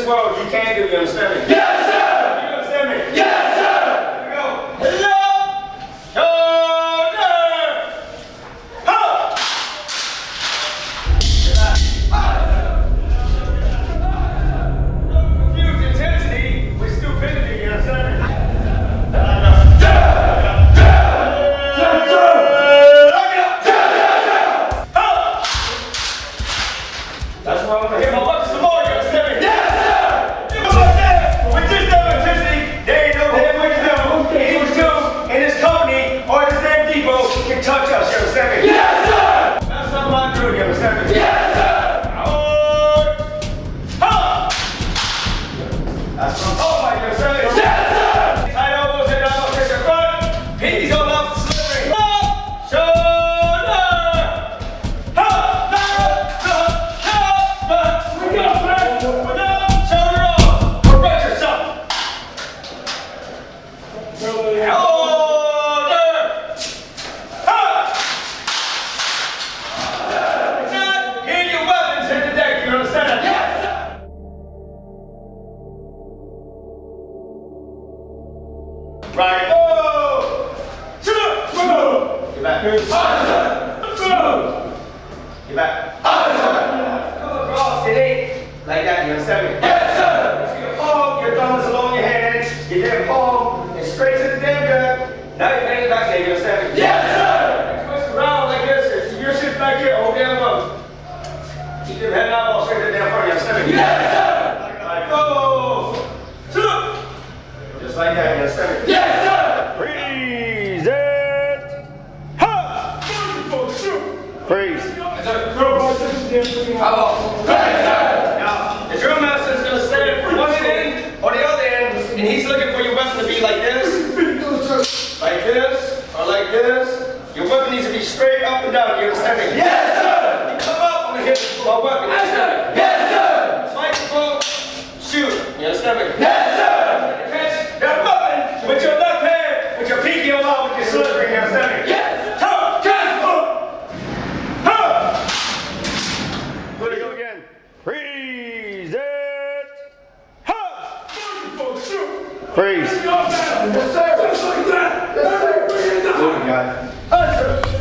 this world you can do, you understand me? Yes, sir! You understand me? Yes, sir! Here we go. Hello! Shoulder! Huh! Confuse intensity with stupidity, you understand me? That's why I'm gonna hit my bucket some more, you understand me? Yes, sir! You know what I'm saying? With this level of intensity, there ain't no damn way to know any two in this company or this damn depot can touch us, you understand me? Yes, sir! That's not my crew, you understand me? Yes, sir! That's what I'm talking about, you understand me? Yes, sir! Tight elbows and elbows to the front. Pinkies on up, slippery. Up, shoulder. Shoulder off. Correct yourself. Shoulder. Here your weapons hit the deck, you understand? Yes, sir! Right. Oh! Get back. Get back. Come across. It ain't like that, you understand me? Yes, sir! Your palm, your thumb is along your hands, your damn palm, and straight to the damn gut. Now you're paying back there, you understand me? Yes, sir! Twist around like this. If you're sitting back here, hold damn low. Keep them head out all straight to the damn front, you understand me? Yes, sir! Like, go! Just like that, you understand me? Yes, sir! Freeze it! Huh! Freeze. How about? Yes, sir! Now, the drill master is going to stand from one end or the other end, and he's looking for your weapon to be like this, like this, or like this. Your weapon needs to be straight up and down, you understand me? Yes, sir! You come up, I'm going to hit my weapon, you understand me? Yes, sir! Microphone, shoot, you understand me? Yes, sir! Catch that weapon with your left hand, with your pinky on out, with your slippery, you understand me? Yes! Come, transfer! Huh! Let it go again. Freeze it! Huh! Freeze. Yes, sir! Just like that! Yes, sir! Good guy.